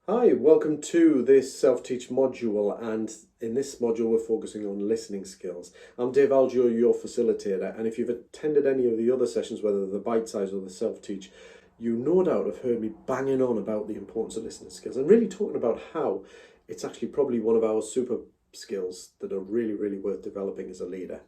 Hi, welcome to this self-teach module, and in this module we're focusing on listening skills. I'm Dave Algio, your facilitator, and if you've attended any of the other sessions, whether the bite-size or the self-teach, you no doubt have heard me banging on about the importance of listening skills and really talking about how it's actually probably one of our super skills that are really, really worth developing as a leader.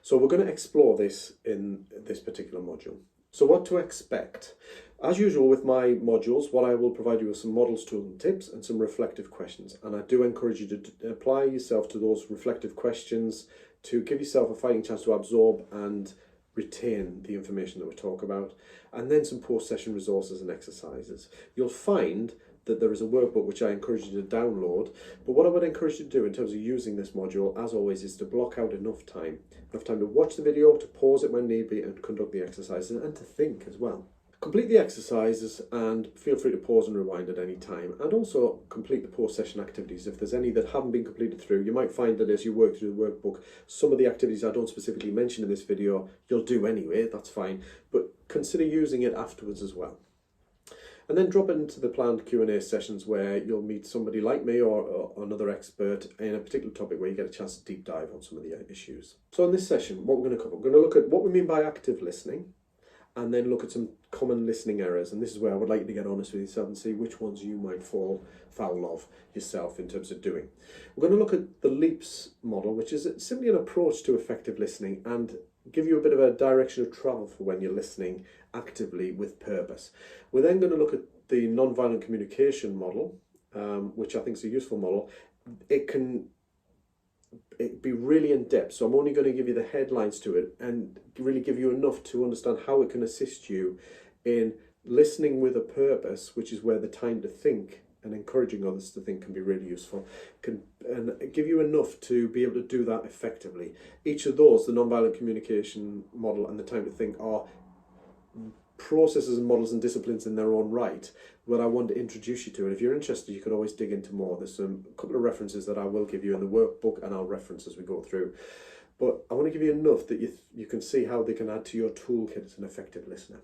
So we're going to explore this in this particular module. So what to expect? As usual with my modules, what I will provide you with some models, tools and tips and some reflective questions. And I do encourage you to apply yourself to those reflective questions to give yourself a fighting chance to absorb and retain the information that we talk about, and then some post-session resources and exercises. You'll find that there is a workbook which I encourage you to download, but what I would encourage you to do in terms of using this module, as always, is to block out enough time to watch the video, to pause it when need be, and conduct the exercises, and to think as well. Complete the exercises and feel free to pause and rewind at any time, and also complete the post-session activities. If there's any that haven't been completed through, you might find that as you work through the workbook, some of the activities I don't specifically mention in this video, you'll do anyway, that's fine, but consider using it afterwards as well. And then drop it into the planned Q&A sessions where you'll meet somebody like me or another expert in a particular topic where you get a chance to deep dive on some of the issues. So in this session, what we're going to cover, we're going to look at what we mean by active listening, and then look at some common listening errors. And this is where I would like you to get honest with yourself and see which ones you might fall foul of yourself in terms of doing. We're going to look at the LEAPS model, which is simply an approach to effective listening and give you a bit of a direction of travel for when you're listening actively with purpose. We're then going to look at the nonviolent communication model, which I think is a useful model. It can be really in depth, so I'm only going to give you the headlines to it and really give you enough to understand how it can assist you in listening with a purpose, which is where the time to think and encouraging others to think can be really useful, and give you enough to be able to do that effectively. Each of those, the nonviolent communication model and the time to think, are processes and models and disciplines in their own right that I want to introduce you to. And if you're interested, you could always dig into more. There's a couple of references that I will give you in the workbook, and I'll reference as we go through. But I want to give you enough that you can see how they can add to your toolkit as an effective listener.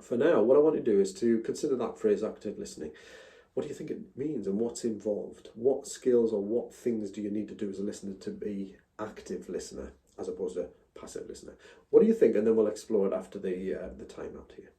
For now, what I want to do is to consider that phrase active listening. What do you think it means and what's involved? What skills or what things do you need to do as a listener to be active listener as opposed to passive listener? What do you think? And then we'll explore it after the timeout here.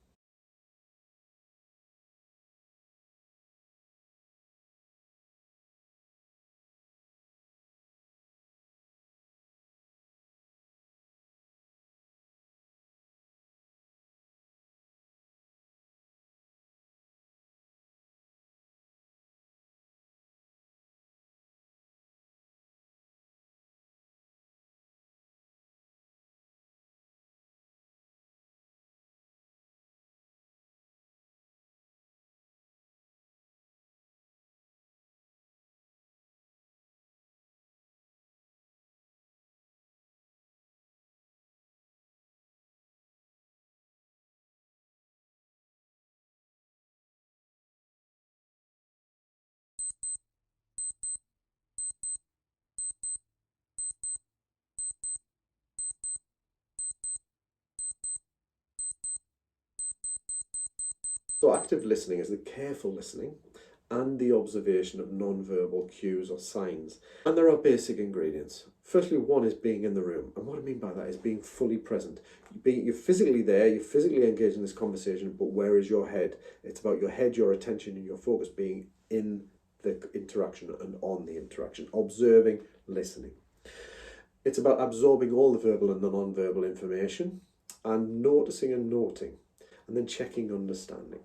So active listening is the careful listening and the observation of non-verbal cues or signs. And there are basic ingredients. Firstly, one is being in the room. And what I mean by that is being fully present. You're physically there, you're physically engaged in this conversation, but where is your head? It's about your head, your attention, and your focus being in the interaction and on the interaction, observing, listening. It's about absorbing all the verbal and the non-verbal information and noticing and noting, and then checking understanding.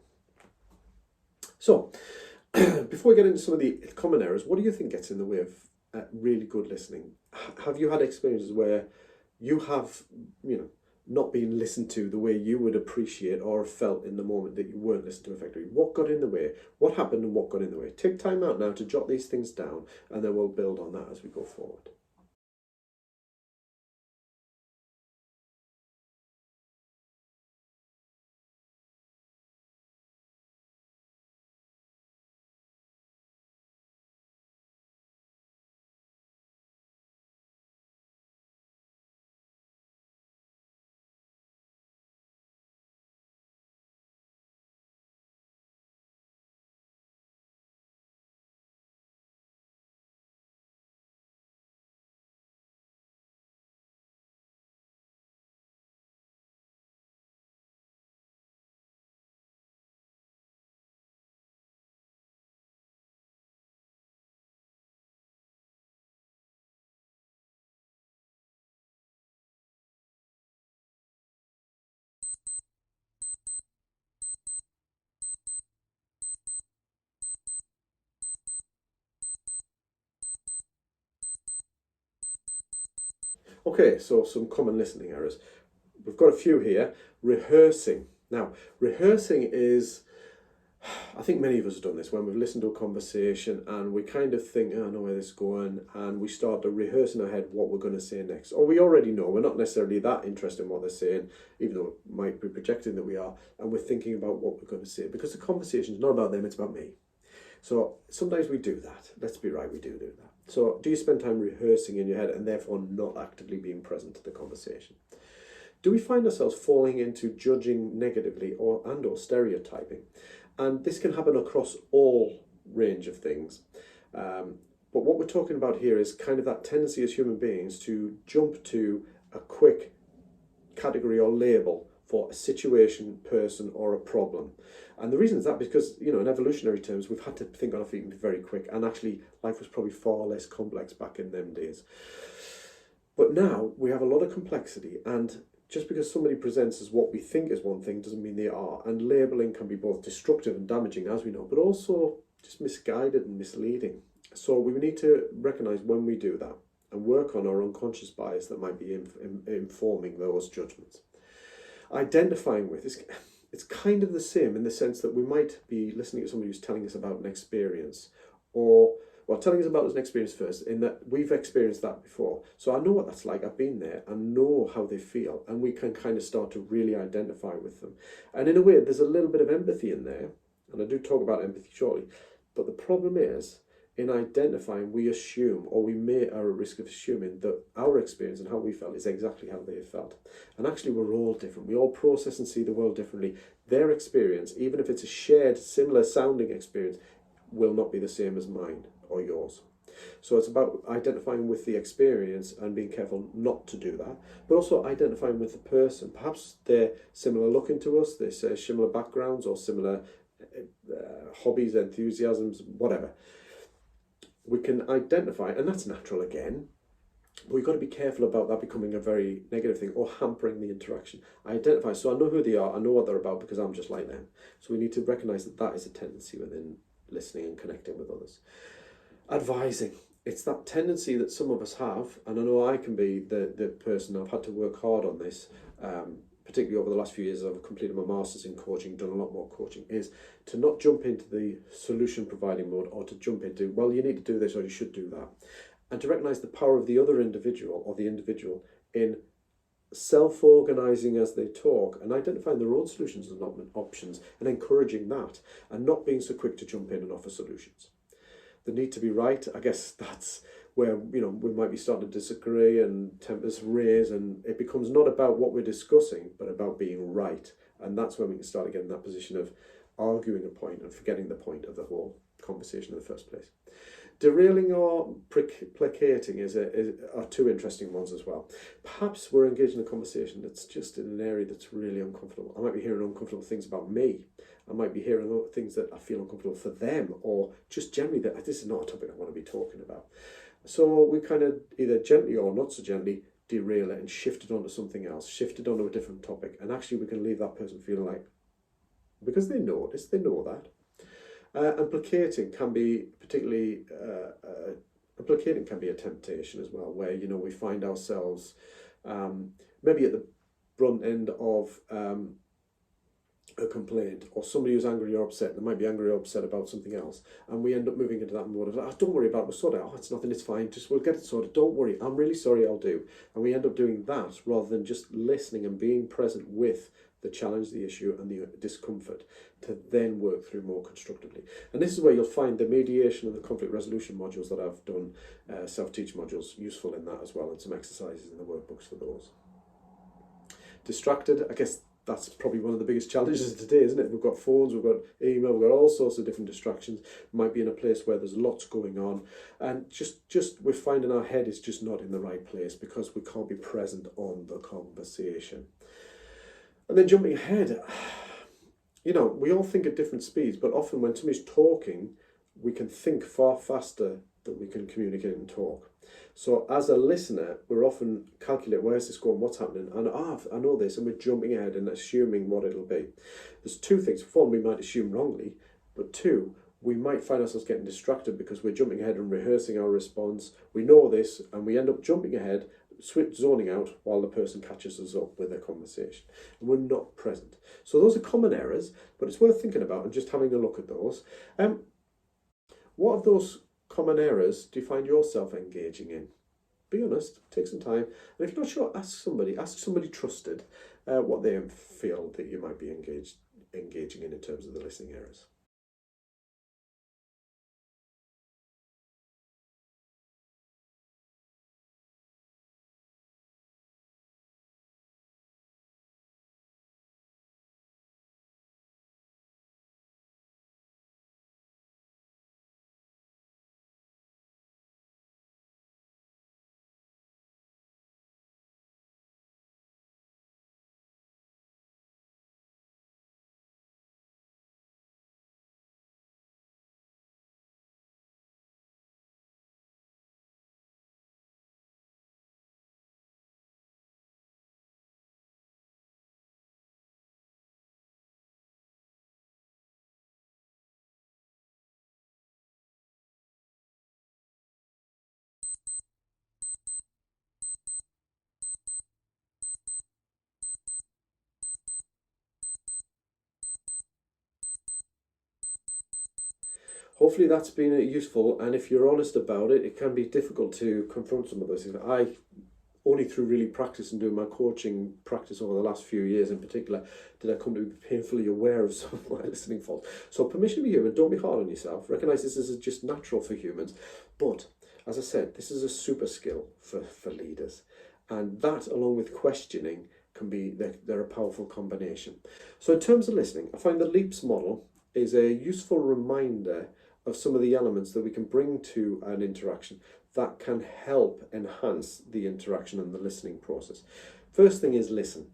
So, before we get into some of the common errors, what do you think gets in the way of really good listening? Have you had experiences where you have, not been listened to the way you would appreciate or felt in the moment that you weren't listened to effectively? What got in the way? What happened and what got in the way? Take time out now to jot these things down, and then we'll build on that as we go forward. Okay, so some common listening errors. We've got a few here. Rehearsing. Now, rehearsing is, I think many of us have done this when we've listened to a conversation and we kind of think, oh, I know where this is going, and we start to rehearse in our head what we're going to say next. Or we already know, we're not necessarily that interested in what they're saying, even though it might be projecting that we are, and we're thinking about what we're going to say, because the conversation is not about them, it's about me. So sometimes we do that. Let's be right, we do that. So do you spend time rehearsing in your head and therefore not actively being present to the conversation? Do we find ourselves falling into judging negatively or stereotyping? And this can happen across all range of things. But what we're talking about here is kind of that tendency as human beings to jump to a quick category or label for a situation, person, or a problem. And the reason is that because, in evolutionary terms, we've had to think on our feet and be very quick. And actually, life was probably far less complex back in them days. But now we have a lot of complexity, and just because somebody presents as what we think is one thing doesn't mean they are. And labeling can be both destructive and damaging, as we know, but also just misguided and misleading. So we need to recognize when we do that and work on our unconscious bias that might be informing those judgments. Identifying with is, it's kind of the same in the sense that we might be listening to somebody who's telling us about an experience, or telling us about an experience first, in that we've experienced that before. So I know what that's like. I've been there and know how they feel, and we can kind of start to really identify with them. And in a way, there's a little bit of empathy in there, and I do talk about empathy shortly. But the problem is, in identifying, we assume, or we may are at risk of assuming, that our experience and how we felt is exactly how they felt. And actually, we're all different. We all process and see the world differently. Their experience, even if it's a shared, similar sounding experience, will not be the same as mine or yours. So it's about identifying with the experience and being careful not to do that, but also identifying with the person. Perhaps they're similar looking to us, they say similar backgrounds or similar hobbies, enthusiasms, whatever. We can identify, and that's natural again, but we've got to be careful about that becoming a very negative thing or hampering the interaction. I identify, so I know who they are, I know what they're about because I'm just like them. So we need to recognize that that is a tendency within listening and connecting with others. Advising. It's that tendency that some of us have, and I know I can be the person. I've had to work hard on this, particularly over the last few years. I've completed my master's in coaching, done a lot more coaching, is to not jump into the solution providing mode, or to jump into, well, you need to do this or you should do that. And to recognize the power of the other individual or the individual in self-organizing as they talk and identifying their own solutions and options and encouraging that, and not being so quick to jump in and offer solutions. The need to be right, I guess that's where we might be starting to disagree and tempers raise, and it becomes not about what we're discussing but about being right. And that's when we can start again in that position of arguing a point and forgetting the point of the whole conversation in the first place. Derailing or placating are two interesting ones as well. Perhaps we're engaged in a conversation that's just in an area that's really uncomfortable. I might be hearing uncomfortable things about me. I might be hearing things that I feel uncomfortable for them, or just generally that this is not a topic I want to be talking about. So we kind of either gently or not so gently derail it and shift it onto something else, shift it onto a different topic. And actually we can leave that person feeling like, because they notice, they know that. And placating can be particularly, placating can be a temptation as well, where, we find ourselves maybe at the brunt end of a complaint, or somebody who's angry or upset. They might be angry or upset about something else, and we end up moving into that mode of, don't worry about it, we'll sort it out. Oh, it's nothing, it's fine, we'll get it sorted, don't worry, I'm really sorry, I'll do. And we end up doing that rather than just listening and being present with the challenge, the issue, and the discomfort, to then work through more constructively. And this is where you'll find the mediation and the conflict resolution modules that I've done, self-teach modules, useful in that as well, and some exercises in the workbooks for those. Distracted, I guess that's probably one of the biggest challenges today, isn't it? We've got phones, we've got email, we've got all sorts of different distractions. Might be in a place where there's lots going on, and just we're finding our head is just not in the right place because we can't be present on the conversation. And then jumping ahead, we all think at different speeds, but often when somebody's talking, we can think far faster than we can communicate and talk. So as a listener, we're often calculating, where's this going, what's happening? And I know this, and we're jumping ahead and assuming what it'll be. There's two things. One, we might assume wrongly, but two, we might find ourselves getting distracted because we're jumping ahead and rehearsing our response. We know this, and we end up jumping ahead, zoning out while the person catches us up with their conversation. And we're not present. So those are common errors, but it's worth thinking about and just having a look at those. What of those common errors do you find yourself engaging in? Be honest, take some time. And if you're not sure, ask somebody trusted what they feel that you might be engaging in terms of the listening errors. Hopefully that's been useful, and if you're honest about it, it can be difficult to confront some of those things. I only through really practice and doing my coaching practice over the last few years in particular did I come to be painfully aware of some of my listening faults. So permission to be human, don't be hard on yourself. Recognise this is just natural for humans. But as I said, this is a super skill for leaders. And that, along with questioning, they're a powerful combination. So in terms of listening, I find the LEAPS model is a useful reminder of some of the elements that we can bring to an interaction that can help enhance the interaction and the listening process. First thing is listen.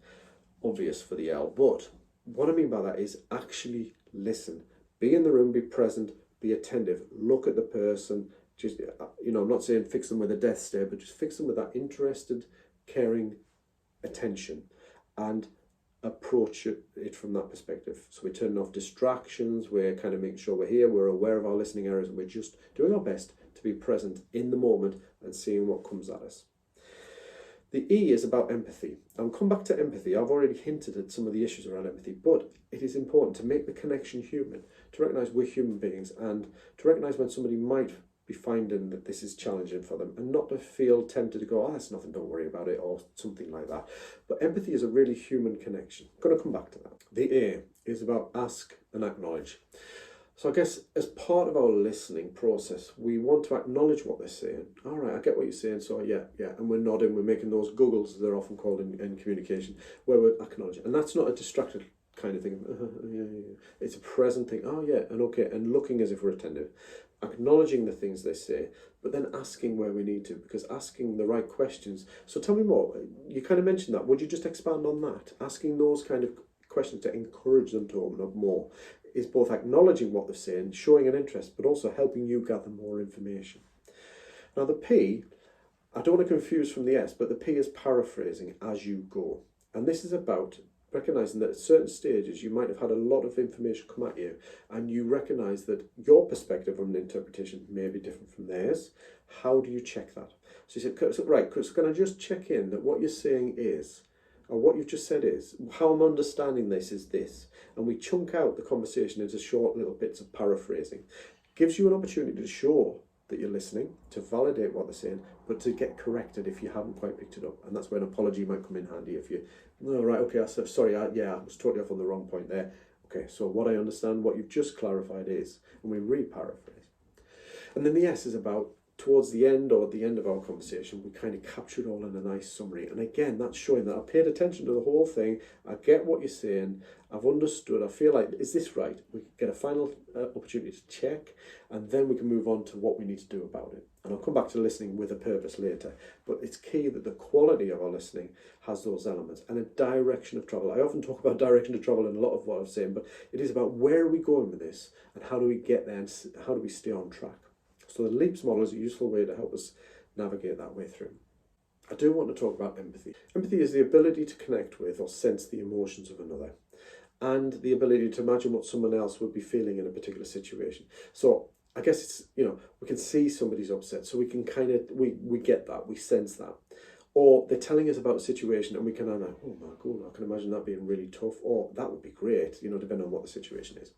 Obvious for the L, but what I mean by that is actually listen. Be in the room, be present, be attentive, look at the person. Just, I'm not saying fix them with a death stare, but just fix them with that interested, caring attention and approach it from that perspective. So we're turning off distractions, we're kind of making sure we're here, we're aware of our listening errors, and we're just doing our best to be present in the moment and seeing what comes at us. The E is about empathy. I'll come back to empathy. I've already hinted at some of the issues around empathy, but it is important to make the connection human, to recognise we're human beings, and to recognise when somebody might be finding that this is challenging for them, and not to feel tempted to go, oh, that's nothing, don't worry about it, or something like that. But empathy is a really human connection. I'm going to come back to that. The A is about ask and acknowledge. So I guess as part of our listening process, we want to acknowledge what they're saying. All right, I get what you're saying, so yeah. And we're nodding, we're making those googles, as they're often called in communication, where we're acknowledging. And that's not a distracted kind of thing. Yeah. It's a present thing. Oh yeah, and okay, and looking as if we're attentive. Acknowledging the things they say, but then asking where we need to, because asking the right questions. So tell me more. You kind of mentioned that. Would you just expand on that? Asking those kind of questions to encourage them to open up more is both acknowledging what they're saying, showing an interest, but also helping you gather more information. Now the P, I don't want to confuse from the S, but the P is paraphrasing as you go. And this is about recognising that at certain stages you might have had a lot of information come at you, and you recognise that your perspective on an interpretation may be different from theirs. How do you check that? So you said, right, Chris, can I just check in that what you're saying is, or what you've just said is, how I'm understanding this is this. And we chunk out the conversation into short little bits of paraphrasing. Gives you an opportunity to show that you're listening, to validate what they're saying, but to get corrected if you haven't quite picked it up. And that's where an apology might come in handy. If you, oh, right, okay, sorry, I was totally off on the wrong point there. Okay, so what I understand, what you've just clarified is, and we re-paraphrase. And then the S is about, towards the end or at the end of our conversation, we kind of capture it all in a nice summary. And again, that's showing that I paid attention to the whole thing. I get what you're saying. I've understood. I feel like, is this right? We get a final opportunity to check, and then we can move on to what we need to do about it. And I'll come back to listening with a purpose later. But it's key that the quality of our listening has those elements and a direction of travel. I often talk about direction of travel in a lot of what I'm saying, but it is about where are we going with this and how do we get there and how do we stay on track. So the LEAPS model is a useful way to help us navigate that way through. I do want to talk about empathy. Empathy is the ability to connect with or sense the emotions of another, and the ability to imagine what someone else would be feeling in a particular situation. So I guess it's, we can see somebody's upset, so we can we get that, we sense that. Or they're telling us about a situation and we can like, oh my god, I can imagine that being really tough, or that would be great, depending on what the situation is.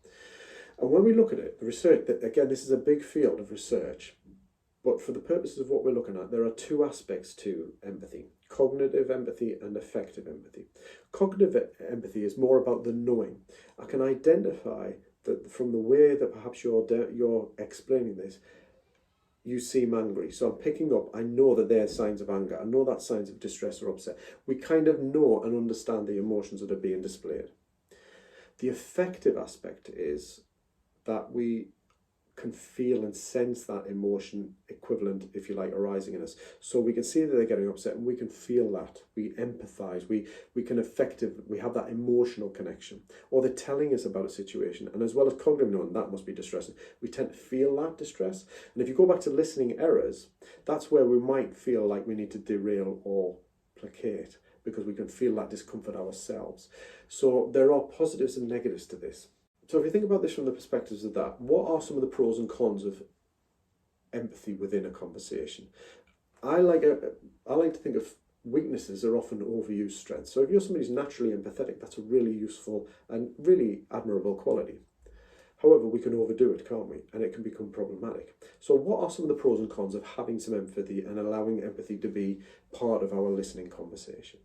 And when we look at it, the research, that again, this is a big field of research, but for the purposes of what we're looking at, there are two aspects to empathy: cognitive empathy and affective empathy. Cognitive empathy is more about the knowing. I can identify that from the way that perhaps you're explaining this, you seem angry. So I'm picking up, I know that there are signs of anger. I know that's signs of distress or upset. We kind of know and understand the emotions that are being displayed. The affective aspect is that we can feel and sense that emotion equivalent, if you like, arising in us. So we can see that they're getting upset and we can feel that. We empathize. We can we have that emotional connection. Or they're telling us about a situation, and as well as cognitive knowing, that must be distressing, we tend to feel that distress. And if you go back to listening errors, that's where we might feel like we need to derail or placate, because we can feel that discomfort ourselves. So there are positives and negatives to this. So if you think about this from the perspectives of that, what are some of the pros and cons of empathy within a conversation? I like to think of weaknesses are often overused strengths. So if you're somebody who's naturally empathetic, that's a really useful and really admirable quality. However, we can overdo it, can't we? And it can become problematic. So what are some of the pros and cons of having some empathy and allowing empathy to be part of our listening conversation?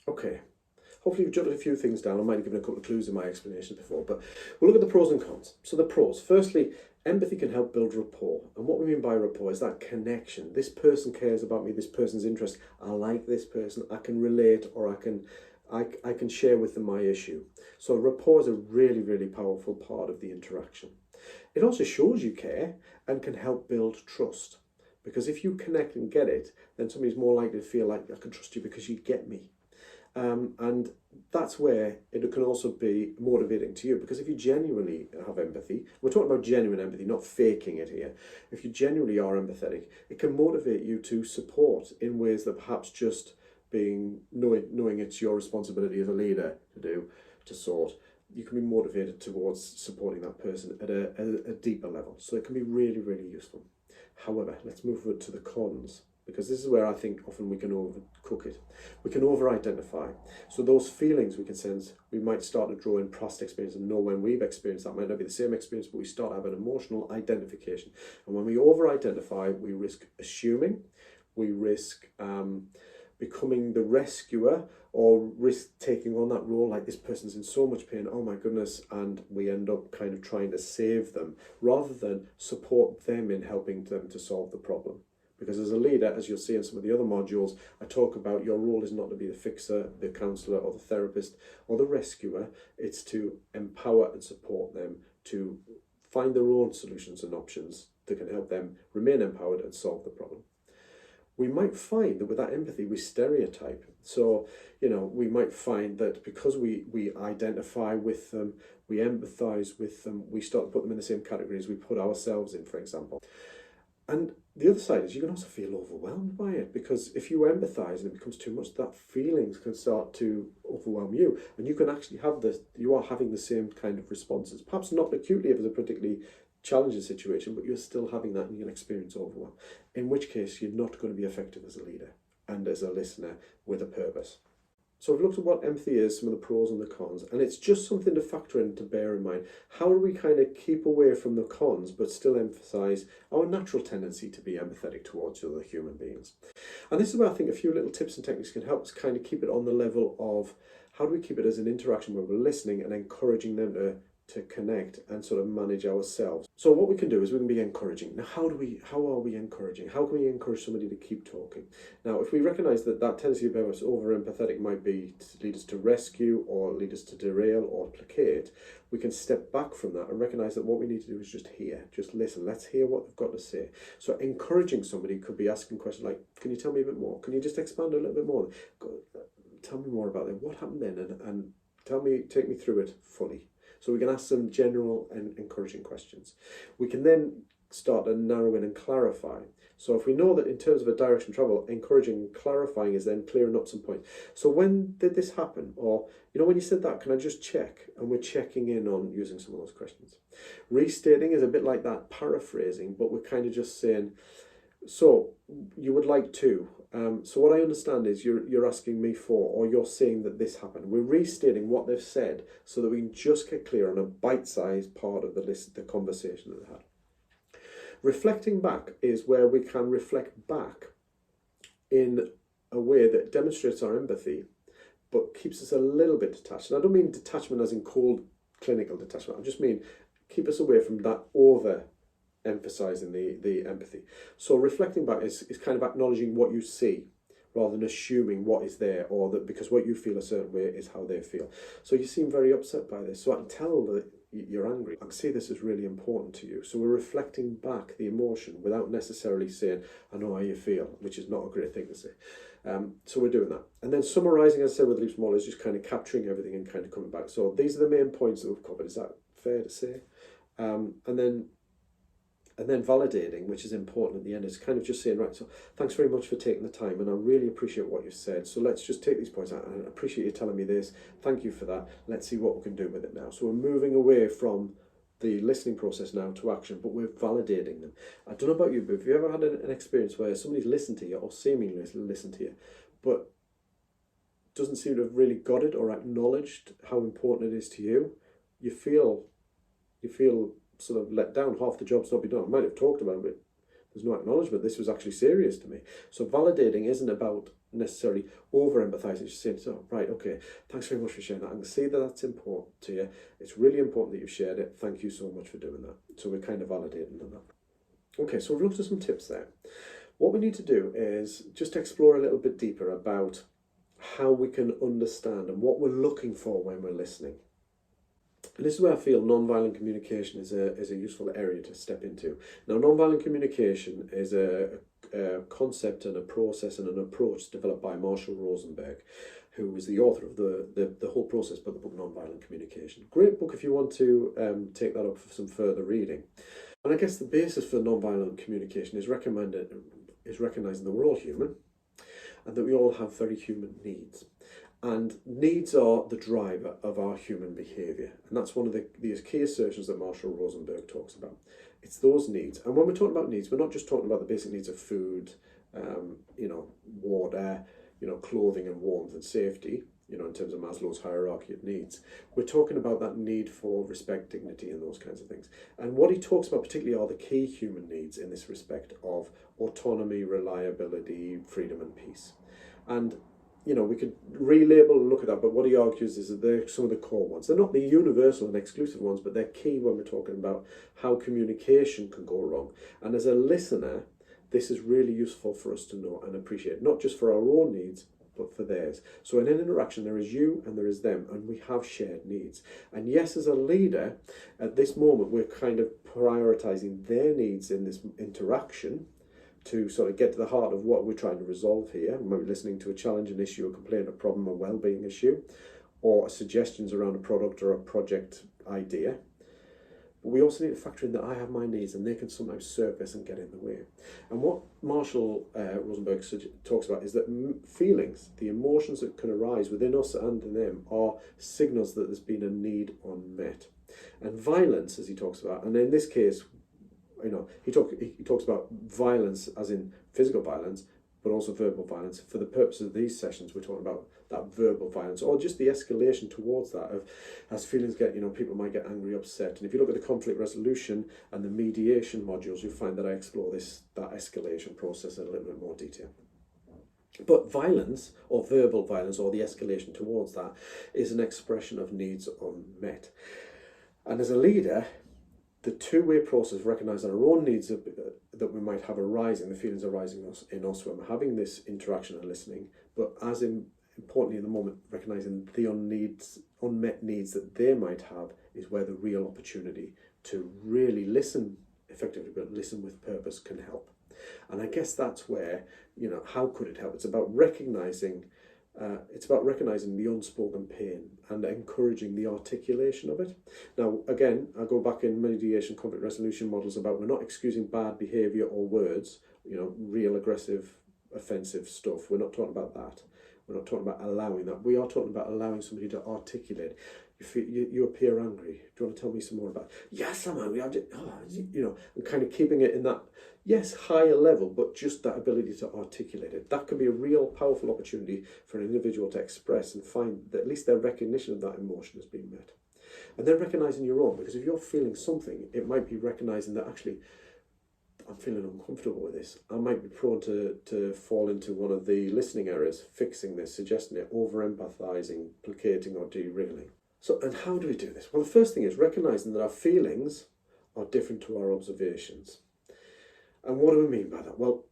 Okay, hopefully you've jotted a few things down. I might have given a couple of clues in my explanations before, but we'll look at the pros and cons. So the pros, firstly, empathy can help build rapport. And what we mean by rapport is that connection. This person cares about me, this person's interest. I like this person, I can relate, or I can share with them my issue. So rapport is a really, really powerful part of the interaction. It also shows you care and can help build trust. Because if you connect and get it, then somebody's more likely to feel like I can trust you because you get me. And that's where it can also be motivating to you, because if you genuinely have empathy, we're talking about genuine empathy, not faking it here. If you genuinely are empathetic, it can motivate you to support in ways that perhaps just knowing it's your responsibility as a leader to sort, you can be motivated towards supporting that person at a deeper level. So it can be really, really useful. However, let's move forward to the cons, because this is where I think often we can overcook it. We can over-identify. So those feelings we can sense, we might start to draw in past experience and know when we've experienced that. Might not be the same experience, but we start to have an emotional identification. And when we over-identify, we risk assuming, we risk becoming the rescuer, or risk taking on that role like this person's in so much pain, oh my goodness, and we end up kind of trying to save them rather than support them in helping them to solve the problem. Because as a leader, as you'll see in some of the other modules, I talk about your role is not to be the fixer, the counsellor or the therapist or the rescuer. It's to empower and support them to find their own solutions and options that can help them remain empowered and solve the problem. We might find that with that empathy, we stereotype. So, we might find that because we identify with them, we empathize with them, we start to put them in the same categories we put ourselves in, for example. And the other side is you can also feel overwhelmed by it, because if you empathize and it becomes too much, that feelings can start to overwhelm you, and you can actually you are having the same kind of responses, perhaps not acutely if it's a particularly challenging situation, but you're still having that and you can experience overwhelm, in which case you're not going to be effective as a leader and as a listener with a purpose. So we've looked at what empathy is, some of the pros and the cons, and it's just something to factor in, to bear in mind. How do we kind of keep away from the cons but still emphasize our natural tendency to be empathetic towards other human beings? And this is where I think a few little tips and techniques can help us kind of keep it on the level of how do we keep it as an interaction where we're listening and encouraging them to connect and sort of manage ourselves. So what we can do is we can be encouraging. Now, how are we encouraging? How can we encourage somebody to keep talking? Now, if we recognise that that tendency of being over empathetic might be to lead us to rescue or lead us to derail or placate, we can step back from that and recognise that what we need to do is just hear, just listen. Let's hear what they've got to say. So encouraging somebody could be asking questions like, can you tell me a bit more? Can you just expand a little bit more? Tell me more about that. What happened then? And take me through it fully. So we can ask some general and encouraging questions. We can then start to narrow in and clarify. So if we know that in terms of a direction of travel, encouraging and clarifying is then clearing up some points. So when did this happen? Or, when you said that, can I just check? And we're checking in on using some of those questions. Restating is a bit like that, paraphrasing, but we're kind of just saying, so you would like to. So what I understand is you're asking me for, or you're saying that this happened. We're restating what they've said so that we can just get clear on a bite-sized part of the conversation that they had. Reflecting back is where we can reflect back in a way that demonstrates our empathy, but keeps us a little bit detached. And I don't mean detachment as in cold clinical detachment. I just mean keep us away from that emphasizing the empathy. So reflecting back is kind of acknowledging what you see rather than assuming what is there, or that because what you feel a certain way is how they feel. So you seem very upset by this, so I can tell that you're angry. I can see this is really important to you. So we're reflecting back the emotion without necessarily saying, I know how you feel, which is not a great thing to say. So we're doing that. And then summarizing, as I said with Leaps Model, is just kind of capturing everything and kind of coming back. So these are the main points that we've covered. Is that fair to say? And then validating, which is important at the end, is kind of just saying, right, so thanks very much for taking the time, and I really appreciate what you've said. So let's just take these points out, and I appreciate you telling me this. Thank you for that. Let's see what we can do with it now. So we're moving away from the listening process now to action, but we're validating them. I don't know about you, but have you ever had an experience where somebody's listened to you, or seemingly listened to you, but doesn't seem to have really got it or acknowledged how important it is to you? You feel sort of let down. Half the job's not been done. I might have talked about it, but there's no acknowledgement. This was actually serious to me. So validating isn't about necessarily over empathizing. It's just saying, so right, okay, thanks very much for sharing that. I can see that that's important to you. It's really important that you've shared it. Thank you so much for doing that. So we're kind of validating that. Okay, so we've looked at some tips there. What we need to do is just explore a little bit deeper about how we can understand and what we're looking for when we're listening. And this is where I feel nonviolent communication is a useful area to step into. Now, nonviolent communication is a concept and a process and an approach developed by Marshall Rosenberg, who was the author of the whole process, but the book Nonviolent Communication. Great book if you want to take that up for some further reading. And I guess the basis for nonviolent communication is recognizing that we're all human and that we all have very human needs. And needs are the driver of our human behaviour. And that's one of the key assertions that Marshall Rosenberg talks about. It's those needs. And when we're talking about needs, we're not just talking about the basic needs of food, water, clothing and warmth and safety, in terms of Maslow's hierarchy of needs. We're talking about that need for respect, dignity, and those kinds of things. And what he talks about particularly are the key human needs in this respect of autonomy, reliability, freedom, and peace. And we could relabel and look at that, but what he argues is that they're some of the core ones. They're not the universal and exclusive ones, but they're key when we're talking about how communication can go wrong. And as a listener, this is really useful for us to know and appreciate, not just for our own needs, but for theirs. So in an interaction, there is you and there is them, and we have shared needs. And yes, as a leader, at this moment, we're kind of prioritizing their needs in this interaction to sort of get to the heart of what we're trying to resolve here. We might be listening to a challenge, an issue, a complaint, a problem, a well-being issue, or suggestions around a product or a project idea. But we also need to factor in that I have my needs and they can sometimes surface and get in the way. And what Marshall Rosenberg talks about is that feelings, the emotions that can arise within us and in them, are signals that there's been a need unmet. And violence, as he talks about, and in this case, he talks about violence as in physical violence, but also verbal violence. For the purpose of these sessions, we're talking about that verbal violence, or just the escalation towards that of, as feelings get, people might get angry, upset. And if you look at the conflict resolution and the mediation modules, you'll find that I explore that escalation process in a little bit more detail. But violence, or verbal violence, or the escalation towards that, is an expression of needs unmet. And as a leader, the two-way process of recognizing our own needs that we might have arising, the feelings arising in us when we're having this interaction and listening, but as importantly in the moment, recognizing the unmet needs that they might have is where the real opportunity to really listen effectively, but listen with purpose, can help. And I guess that's where, how could it help? It's about recognizing the unspoken pain and encouraging the articulation of it. Now, again, I go back in mediation conflict resolution models about we're not excusing bad behaviour or words, real aggressive, offensive stuff. We're not talking about that. We're not talking about allowing that. We are talking about allowing somebody to articulate. You appear angry. Do you want to tell me some more about it? Yes, I'm angry. And kind of keeping it in that, yes, higher level, but just that ability to articulate it. That could be a real powerful opportunity for an individual to express and find that at least their recognition of that emotion is being met. And then recognizing your own, because if you're feeling something, it might be recognizing that actually, I'm feeling uncomfortable with this. I might be prone to fall into one of the listening errors, fixing this, suggesting it, over-empathizing, placating or derailing. So, and how do we do this? Well, the first thing is recognizing that our feelings are different to our observations. And what do we mean by that? Well,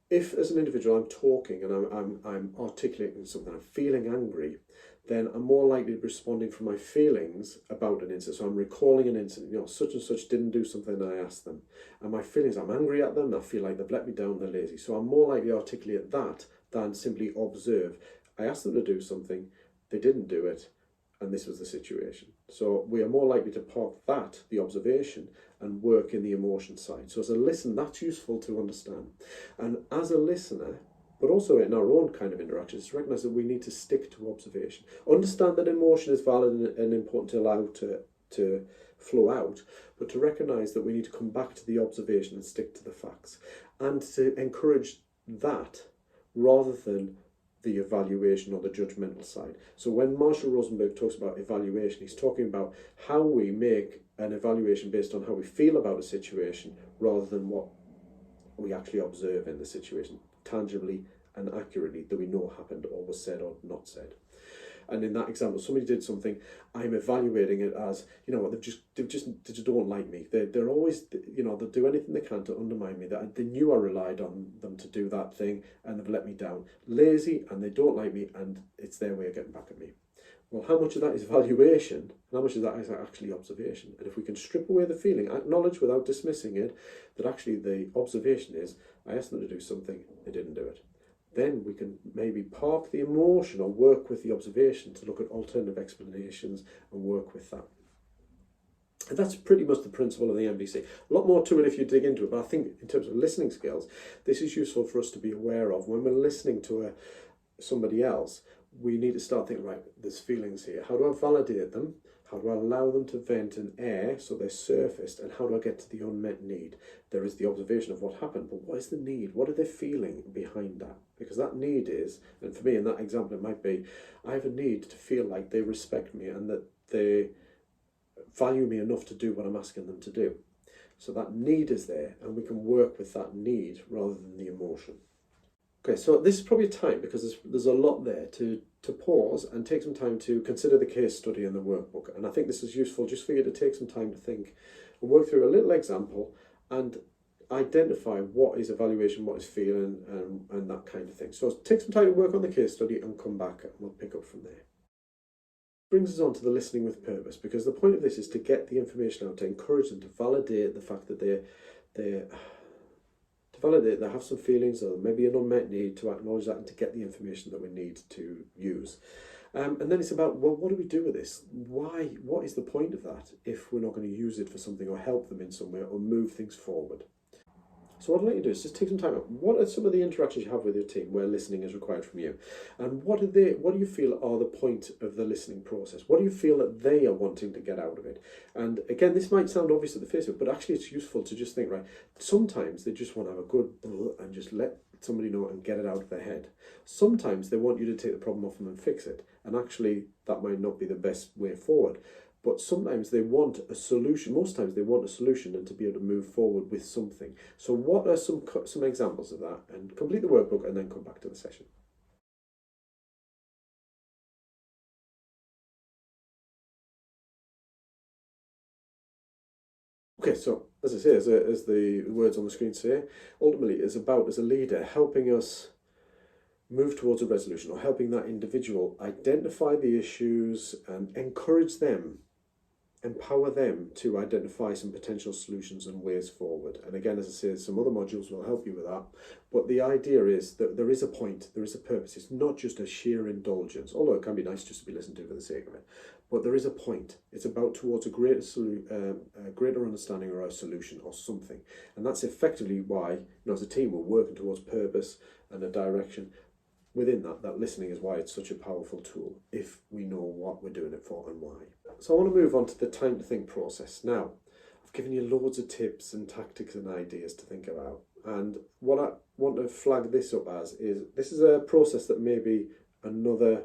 if as an individual I'm talking and I'm articulating something, I'm feeling angry, then I'm more likely to be responding from my feelings about an incident. So I'm recalling an incident, such and such didn't do something I asked them. And my feelings, I'm angry at them, I feel like they've let me down, they're lazy. So I'm more likely to articulate that than simply observe. I asked them to do something, they didn't do it, and this was the situation. So we are more likely to park that, the observation, and work in the emotion side. So as a listener, that's useful to understand. And as a listener, but also in our own kind of interactions, recognize that we need to stick to observation. Understand that emotion is valid and important to allow to flow out, but to recognize that we need to come back to the observation and stick to the facts. And to encourage that rather than the evaluation or the judgmental side. So when Marshall Rosenberg talks about evaluation, he's talking about how we make an evaluation based on how we feel about a situation rather than what we actually observe in the situation, tangibly and accurately, that we know happened or was said or not said. And in that example, somebody did something, I'm evaluating it as, they just don't like me. They're always, they'll do anything they can to undermine me. That they knew I relied on them to do that thing and they've let me down. Lazy, and they don't like me, and it's their way of getting back at me. Well, how much of that is evaluation and how much of that is actually observation? And if we can strip away the feeling, acknowledge without dismissing it, that actually the observation is, I asked them to do something, they didn't do it. Then we can maybe park the emotion or work with the observation to look at alternative explanations and work with that. And that's pretty much the principle of the MVC. A lot more to it if you dig into it, but I think in terms of listening skills, this is useful for us to be aware of. When we're listening to somebody else, we need to start thinking, right, there's feelings here. How do I validate them? How do I allow them to vent and air so they're surfaced? And how do I get to the unmet need? There is the observation of what happened, but what is the need? What are they feeling behind that? Because that need is, and for me in that example it might be, I have a need to feel like they respect me and that they value me enough to do what I'm asking them to do. So that need is there, and we can work with that need rather than the emotion. Okay, so this is probably a time, because there's a lot there, to pause and take some time to consider the case study and the workbook. And I think this is useful just for you to take some time to think and work through a little example and identify what is evaluation, what is feeling, and that kind of thing. So take some time to work on the case study and come back and we'll pick up from there. Brings us on to the listening with purpose, because the point of this is to get the information out, to encourage them to validate the fact that they have some feelings or maybe an unmet need, to acknowledge that and to get the information that we need to use. And then it's about, well, what do we do with this? Why? What is the point of that if we're not going to use it for something or help them in some way or move things forward? So what I'd like you to do is just take some time out. What are some of the interactions you have with your team where listening is required from you? And what do you feel are the point of the listening process? What do you feel that they are wanting to get out of it? And again, this might sound obvious at the face of it, but actually it's useful to just think, right, sometimes they just want to have a good and just let somebody know and get it out of their head. Sometimes they want you to take the problem off them and fix it. And actually that might not be the best way forward. But sometimes they want a solution. Most times they want a solution and to be able to move forward with something. So what are some examples of that? And complete the workbook and then come back to the session. Okay, so as I say, as the words on the screen say, ultimately it's about, as a leader, helping us move towards a resolution, or helping that individual identify the issues and encourage them, empower them to identify some potential solutions and ways forward. And again, as I say, some other modules will help you with that. But the idea is that there is a point, there is a purpose. It's not just a sheer indulgence, although it can be nice just to be listened to for the sake of it. But there is a point. It's about towards a greater understanding or a solution or something. And that's effectively why, as a team, we're working towards purpose and a direction. Within that listening is why it's such a powerful tool, if we know what we're doing it for and why. So I want to move on to the time to think process. Now, I've given you loads of tips and tactics and ideas to think about. And what I want to flag this up as is, this is a process that may be another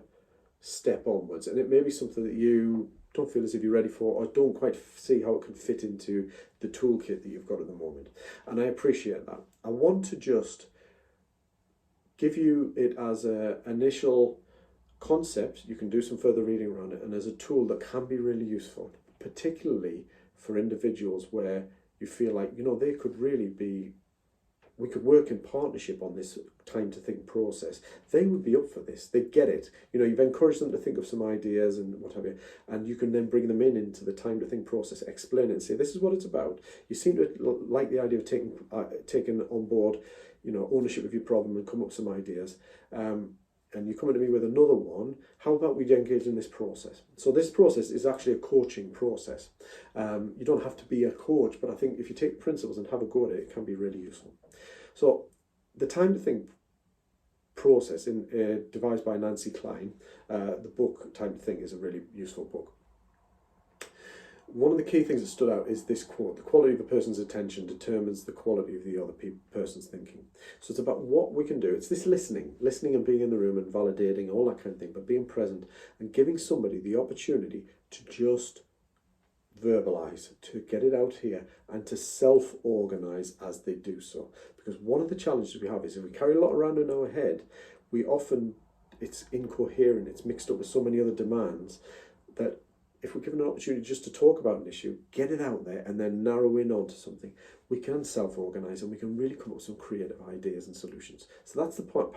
step onwards. And it may be something that you don't feel as if you're ready for, or don't quite see how it can fit into the toolkit that you've got at the moment. And I appreciate that. I want to just give you it as an initial concept. You can do some further reading around it, and as a tool that can be really useful, particularly for individuals where you feel like, they could really be, we could work in partnership on this time to think process. They would be up for this. They get it. You've encouraged them to think of some ideas and what have you, and you can then bring them into the time to think process, explain it and say, this is what it's about. You seem to like the idea of taking on board ownership of your problem and come up with some ideas. And you're coming to me with another one. How about we engage in this process? So this process is actually a coaching process. You don't have to be a coach, but I think if you take principles and have a go at it, it can be really useful. So the time to think process, devised by Nancy Klein, the book Time to Think is a really useful book. One of the key things that stood out is this quote: the quality of a person's attention determines the quality of the other person's thinking. So it's about what we can do. It's this listening and being in the room and validating, all that kind of thing, but being present and giving somebody the opportunity to just verbalize, to get it out here, and to self-organize as they do so. Because one of the challenges we have is if we carry a lot around in our head, it's incoherent, it's mixed up with so many other demands, that if we're given an opportunity just to talk about an issue, get it out there, and then narrow in onto something, we can self-organise and we can really come up with some creative ideas and solutions. So that's the point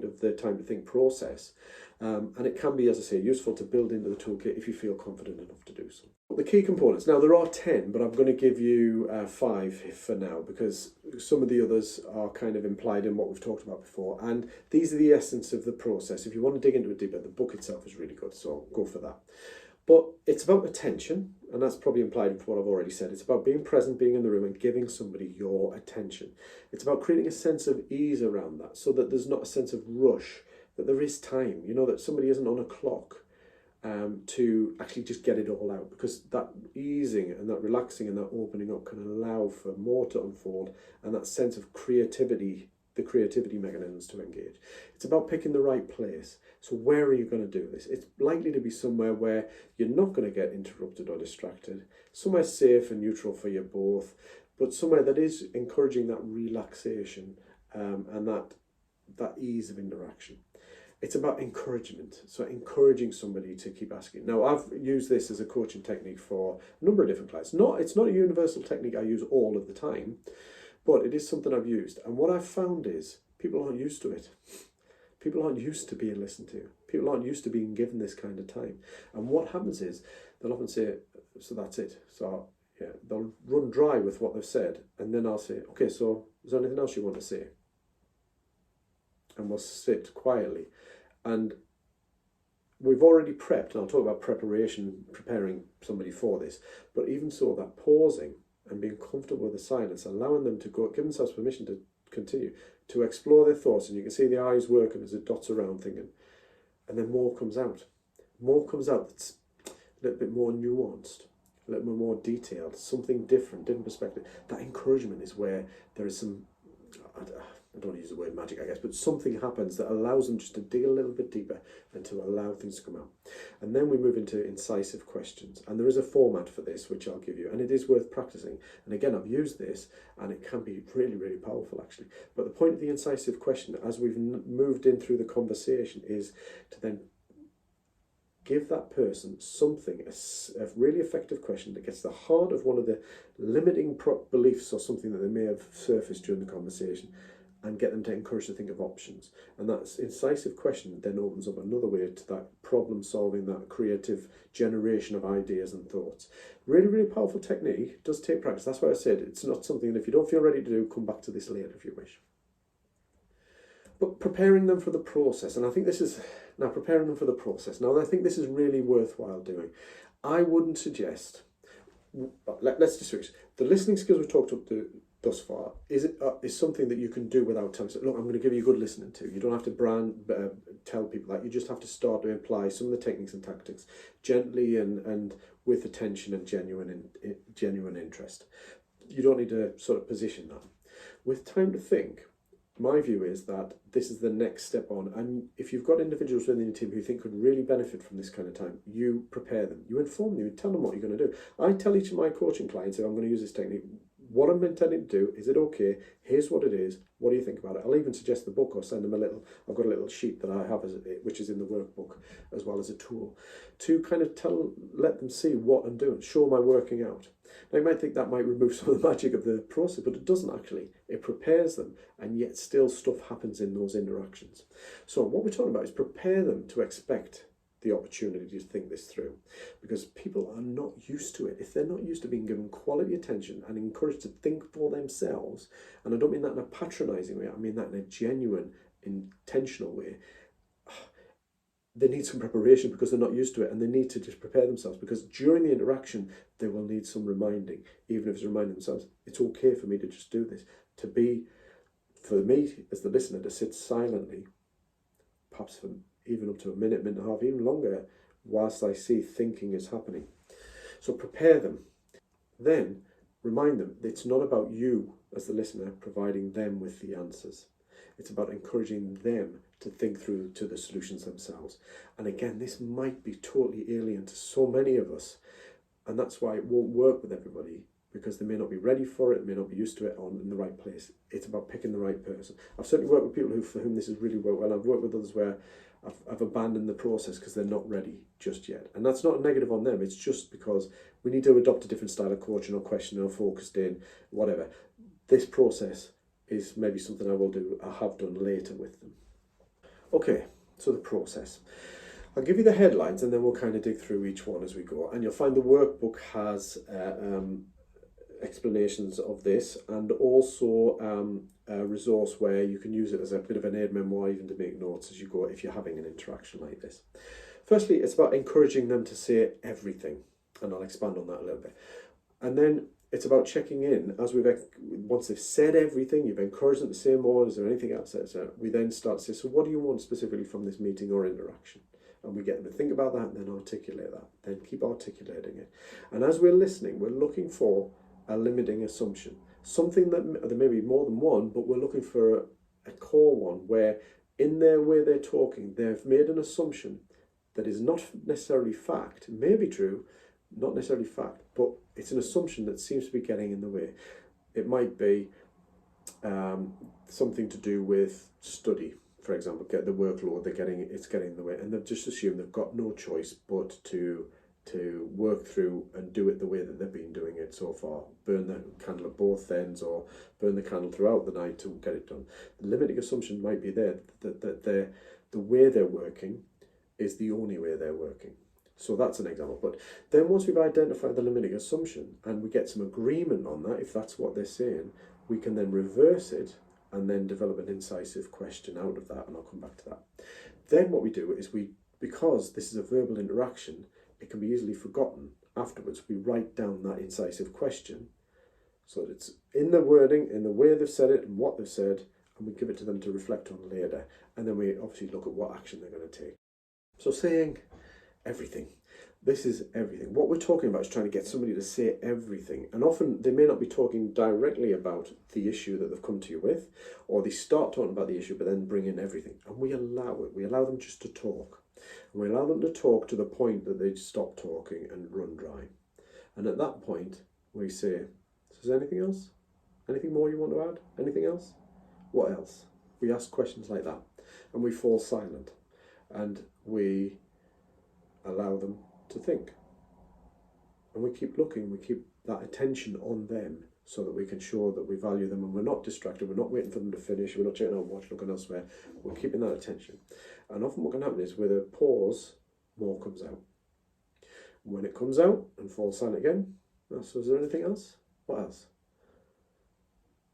of the time to think process. And it can be, as I say, useful to build into the toolkit if you feel confident enough to do so. The key components. Now, there are 10, but I'm going to give you 5 for now, because some of the others are kind of implied in what we've talked about before. And these are the essence of the process. If you want to dig into it deeper, the book itself is really good, so go for that. But it's about attention, and that's probably implied in what I've already said. It's about being present, being in the room, and giving somebody your attention. It's about creating a sense of ease around that, so that there's not a sense of rush, that there is time, that somebody isn't on a clock to actually just get it all out, because that easing and that relaxing and that opening up can allow for more to unfold, and that sense of creativity, the creativity mechanisms to engage. It's about picking the right place. So where are you going to do this? It's likely to be somewhere where you're not going to get interrupted or distracted, somewhere safe and neutral for you both, but somewhere that is encouraging that relaxation and that ease of interaction. It's about encouragement, so encouraging somebody to keep asking. Now, I've used this as a coaching technique for a number of different clients. It's not a universal technique I use all of the time, but it is something I've used. And what I've found is people aren't used to it. People aren't used to being listened to. People aren't used to being given this kind of time. And what happens is they'll often say, so that's it. So yeah, they'll run dry with what they've said. And then I'll say, okay, so is there anything else you want to say? And we'll sit quietly. And we've already prepped, and I'll talk about preparing somebody for this. But even so, that pausing and being comfortable with the silence, allowing them to go, give themselves permission to continue to explore their thoughts, and you can see the eyes working as it dots around thinking, and then more comes out. More comes out that's a little bit more nuanced, a little bit more detailed, something different perspective. That encouragement is where there is some, I don't want to use the word magic, I guess, but something happens that allows them just to dig a little bit deeper and to allow things to come out. And then we move into incisive questions. And there is a format for this, which I'll give you, and it is worth practicing. And again, I've used this, and it can be really, really powerful, actually. But the point of the incisive question, as we've moved in through the conversation, is to then give that person something, a really effective question that gets to the heart of one of the limiting beliefs or something that they may have surfaced during the conversation, and get them to encourage to think of options. And that incisive question then opens up another way to that problem solving, that creative generation of ideas and thoughts. Really, really powerful technique. It does take practice. That's why I said it's not something that if you don't feel ready to do, come back to this later if you wish. But preparing them for the process, and I think this is, now preparing them for the process. Now I think this is really worthwhile doing. I wouldn't suggest, let's distinguish, the listening skills we've talked up to thus far is something that you can do without telling. Look, I'm going to give you good listening to. You don't have to tell people that. You just have to start to apply some of the techniques and tactics gently and with attention and genuine interest. You don't need to sort of position that. With time to think, my view is that this is the next step on, and if you've got individuals within your team who think could really benefit from this kind of time, you prepare them, you inform them, you tell them what you're going to do. I tell each of my coaching clients, if I'm going to use this technique, what I'm intending to do, is it okay? Here's what it is. What do you think about it? I'll even suggest the book or send them I've got a little sheet that I have, which is in the workbook, as well as a tool, to kind of let them see what I'm doing, show my working out. Now, you might think that might remove some of the magic of the process, but it doesn't actually. It prepares them, and yet still stuff happens in those interactions. So what we're talking about is prepare them to expect the opportunity to think this through, because people are not used to it. If they're not used to being given quality attention and encouraged to think for themselves, and I don't mean that in a patronizing way, I mean that in a genuine, intentional way, they need some preparation because they're not used to it, and they need to just prepare themselves, because during the interaction they will need some reminding, even if it's reminding themselves, it's okay for me to just do this, to be, for me as the listener, to sit silently, perhaps for even up to a minute and a half, even longer, whilst I see thinking is happening. So prepare them. Then remind them that it's not about you as the listener providing them with the answers. It's about encouraging them to think through to the solutions themselves. And again, this might be totally alien to so many of us, and that's why it won't work with everybody, because they may not be ready for it, may not be used to it in the right place. It's about picking the right person. I've certainly worked with people for whom this has really worked well. I've worked with others where I've abandoned the process because they're not ready just yet. And that's not a negative on them. It's just because we need to adopt a different style of coaching or questioning or focused in, whatever. This process is maybe something I have done later with them. Okay, so the process. I'll give you the headlines and then we'll kind of dig through each one as we go. And you'll find the workbook has explanations of this, and also a resource where you can use it as a bit of an aid memoir, even to make notes as you go if you're having an interaction like this. Firstly, it's about encouraging them to say everything, and I'll expand on that a little bit. And then it's about checking in as once they've said everything, you've encouraged them to say more. Is there anything else? We then start to say, so what do you want specifically from this meeting or interaction? And we get them to think about that and then articulate that. Then keep articulating it. And as we're listening, we're looking for a limiting assumption, something that there may be more than one, but we're looking for a core one where in their way they're talking, they've made an assumption that is not necessarily fact. It may be true, not necessarily fact, but it's an assumption that seems to be getting in the way. It might be something to do with study, for example, get the workload it's getting in the way, and they've just assumed they've got no choice but to work through and do it the way that they've been doing it so far. Burn the candle at both ends, or burn the candle throughout the night to get it done. The limiting assumption might be there that the way they're working is the only way they're working. So that's an example. But then once we've identified the limiting assumption and we get some agreement on that, if that's what they're saying, we can then reverse it and then develop an incisive question out of that, and I'll come back to that. Then what we do is because this is a verbal interaction, it can be easily forgotten afterwards. We write down that incisive question so that it's in the wording, in the way they've said it and what they've said, and we give it to them to reflect on later. And then we obviously look at what action they're going to take. So saying everything. This is everything. What we're talking about is trying to get somebody to say everything. And often they may not be talking directly about the issue that they've come to you with, or they start talking about the issue but then bring in everything. And we allow it. We allow them just to talk. And we allow them to talk to the point that they stop talking and run dry. And at that point, we say, is there anything else? Anything more you want to add? Anything else? What else? We ask questions like that. And we fall silent. And we allow them to think. And we keep looking, we keep that attention on them so that we can show that we value them and we're not distracted, we're not waiting for them to finish, we're not checking our watch, looking elsewhere, we're keeping that attention. And often what can happen is with a pause, more comes out. When it comes out and falls silent again, so is there anything else? What else?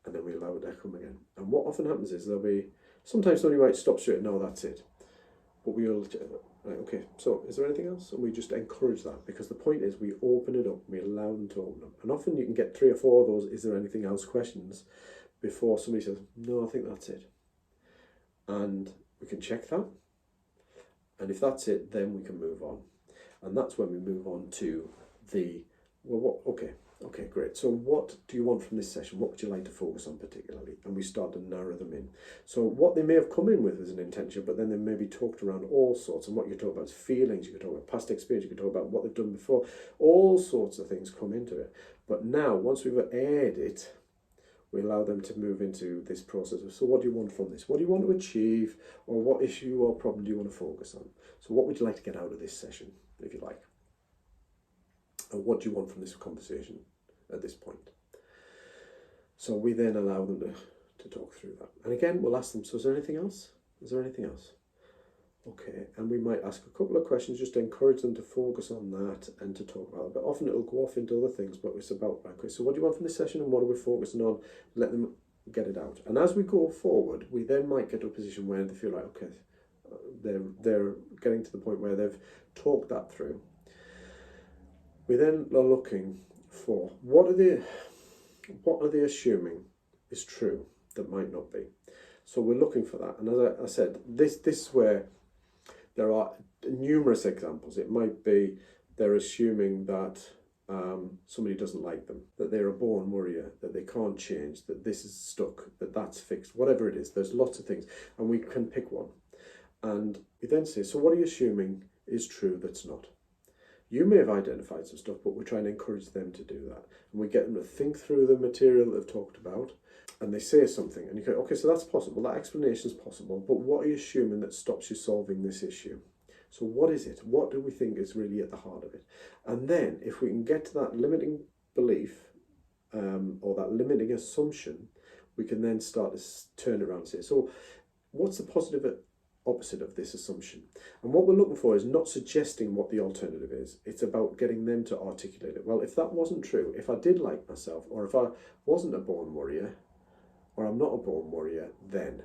And then we allow it to come again. And what often happens is there'll be, sometimes somebody might stop straight, no, that's it. But we'll, right, okay, so is there anything else? And we just encourage that, because the point is we open it up, we allow them to open up. And often you can get 3 or 4 of those, is there anything else questions, before somebody says, no, I think that's it. And we can check that. And if that's it, then we can move on. And that's when we move on to the, well, what, okay, great. So what do you want from this session? What would you like to focus on particularly? And we start to narrow them in. So what they may have come in with as an intention, but then they may be talked around all sorts. And what you talk about is feelings, you could talk about past experience, you could talk about what they've done before. All sorts of things come into it. But now, once we've aired it, we allow them to move into this process of, so what do you want from this? What do you want to achieve? Or what issue or problem do you want to focus on? So what would you like to get out of this session, if you like? And what do you want from this conversation at this point? So we then allow them to talk through that. And again, we'll ask them, so is there anything else? Is there anything else? Okay, and we might ask a couple of questions just to encourage them to focus on that and to talk about it. But often it'll go off into other things, but it's about, okay, so what do you want from this session and what are we focusing on? Let them get it out. And as we go forward, we then might get to a position where they feel like, okay, they're getting to the point where they've talked that through. We then are looking for what are they assuming is true that might not be. So we're looking for that. And as I said, this is where there are numerous examples. It might be they're assuming that somebody doesn't like them, that they're a born worrier, that they can't change, that this is stuck, that that's fixed, whatever it is. There's lots of things, and we can pick one. And we then say, so what are you assuming is true that's not? You may have identified some stuff, but we're trying to encourage them to do that. And we get them to think through the material that they've talked about, and they say something, and you go, okay, so that's possible, that explanation is possible, but what are you assuming that stops you solving this issue? So what is it? What do we think is really at the heart of it? And then if we can get to that limiting belief or that limiting assumption, we can then start to turn around and say, so what's the positive opposite of this assumption? And what we're looking for is not suggesting what the alternative is. It's about getting them to articulate it. Well, if that wasn't true, if I did like myself, or if I wasn't a born worrier, or I'm not a born worrier, then,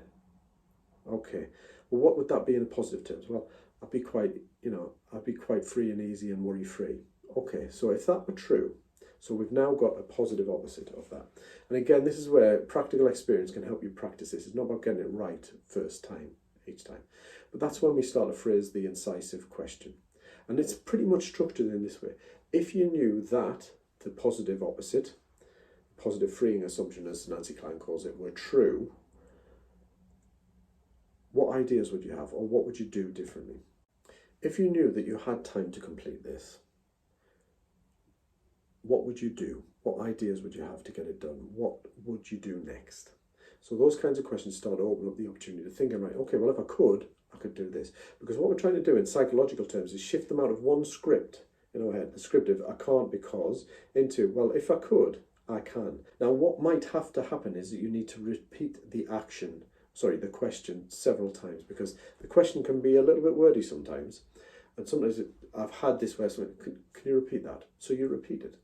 okay, well, what would that be in positive terms? Well, I'd be quite free and easy and worry-free. Okay, so if that were true, so we've now got a positive opposite of that. And again, this is where practical experience can help you practice this. It's not about getting it right first time, each time. But that's when we start to phrase the incisive question. And it's pretty much structured in this way. If you knew that the positive opposite, positive freeing assumption, as Nancy Klein calls it, were true, what ideas would you have, or what would you do differently? If you knew that you had time to complete this, what would you do? What ideas would you have to get it done? What would you do next? So those kinds of questions start to open up the opportunity to think, right, okay, well, if I could do this. Because what we're trying to do in psychological terms is shift them out of one script in our head, the script of I can't because, into, well, if I could, I can. Now, what might have to happen is that you need to repeat the question several times, because the question can be a little bit wordy sometimes. And sometimes I've had this where someone, can you repeat that? So you repeat it.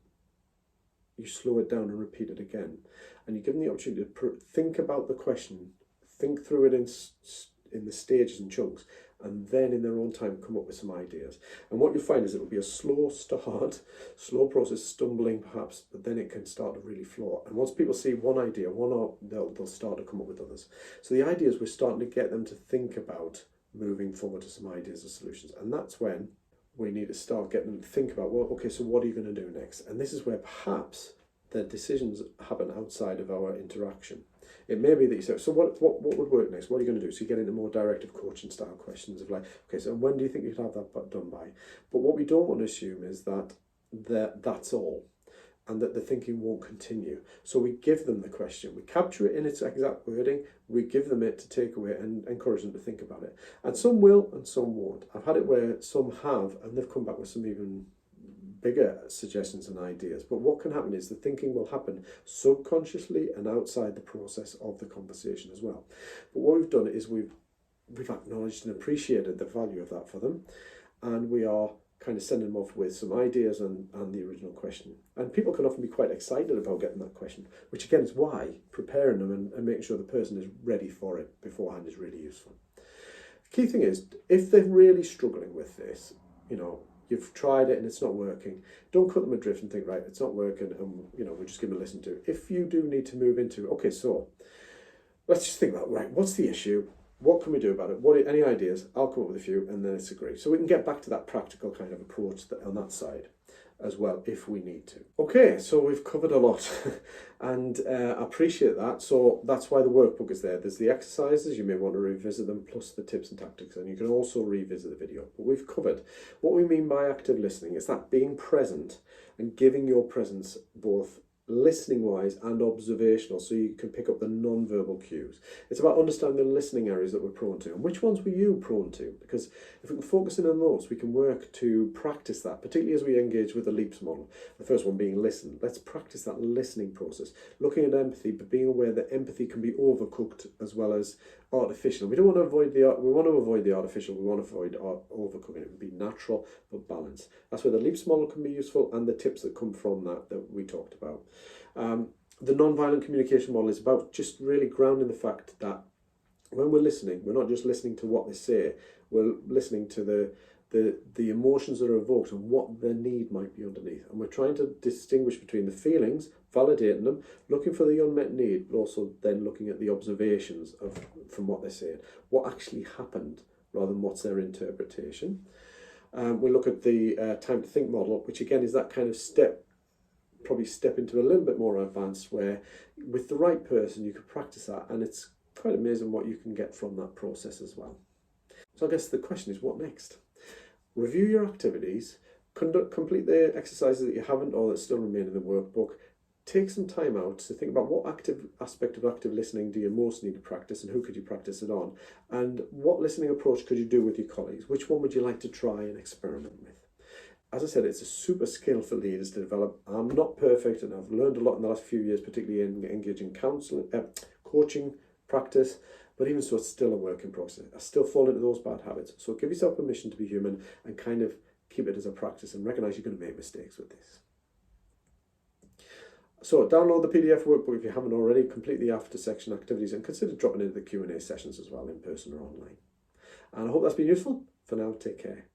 You slow it down and repeat it again. And you give them the opportunity to think about the question, think through it in the stages and chunks, and then in their own time come up with some ideas. And what you'll find is it will be a slow start, slow process, stumbling perhaps, but then it can start to really flow. And once people see one idea, they'll start to come up with others. So the idea is we're starting to get them to think about moving forward to some ideas or solutions. And that's when we need to start getting them to think about, well, okay, so what are you going to do next? And this is where perhaps the decisions happen outside of our interaction. It may be that you say, so what would work next? What are you going to do? So you get into more directive coaching style questions of like, okay, so when do you think you'd have that done by? But what we don't want to assume is that that's all, and that the thinking won't continue. So we give them the question, we capture it in its exact wording, we give them it to take away and encourage them to think about it. And some will and some won't. I've had it where some have, and they've come back with some even bigger suggestions and ideas. But what can happen is the thinking will happen subconsciously and outside the process of the conversation as well. But what we've done is we've acknowledged and appreciated the value of that for them, and we are kind of sending them off with some ideas and the original question. And people can often be quite excited about getting that question, which again is why preparing them and making sure the person is ready for it beforehand is really useful. The key thing is, if they're really struggling with this, you've tried it and it's not working, don't cut them adrift and think, right, it's not working, and we'll just give them a listen to. If you do need to move into, okay, so let's just think about, right, what's the issue? What can we do about it? Any ideas? I'll come up with a few, and then it's agreed. So we can get back to that practical kind of approach on that side as well, if we need to. Okay, so we've covered a lot, and I appreciate that. So that's why the workbook is there. There's the exercises, you may want to revisit them, plus the tips and tactics, and you can also revisit the video. But we've covered what we mean by active listening. It's that being present and giving your presence both listening wise and observational, so you can pick up the non-verbal cues. It's about understanding the listening areas that we're prone to, and which ones were you prone to, because if we can focus in on those, we can work to practice that, particularly as we engage with the leaps model. The first one being listen. Let's practice that listening process, looking at empathy, but being aware that empathy can be overcooked as well as artificial. We want to avoid the artificial, we want to avoid overcooking. It would be natural but balanced. That's where the leaps model can be useful, and the tips that come from that we talked about. The non-violent communication model is about just really grounding the fact that when we're listening, we're not just listening to what they say, we're listening to the emotions that are evoked and what their need might be underneath. And we're trying to distinguish between the feelings, validating them, looking for the unmet need, but also then looking at the observations from what they're saying, what actually happened rather than what's their interpretation. We look at the time to think model, which again is that kind of step into a little bit more advanced, where with the right person you could practice that, and it's quite amazing what you can get from that process as well. So I guess the question is, what next? Review your activities, complete the exercises that you haven't or that still remain in the workbook. Take some time out to think about what aspect of active listening do you most need to practice, and who could you practice it on, and what listening approach could you do with your colleagues? Which one would you like to try and experiment with? As I said, it's a super skill for leaders to develop. I'm not perfect, and I've learned a lot in the last few years, particularly in engaging counselling, coaching, practice, but even so, it's still a work in process. I still fall into those bad habits. So give yourself permission to be human and kind of keep it as a practice, and recognise you're going to make mistakes with this. So download the PDF workbook if you haven't already, complete the after section activities, and consider dropping into the Q&A sessions as well, in person or online. And I hope that's been useful. For now, take care.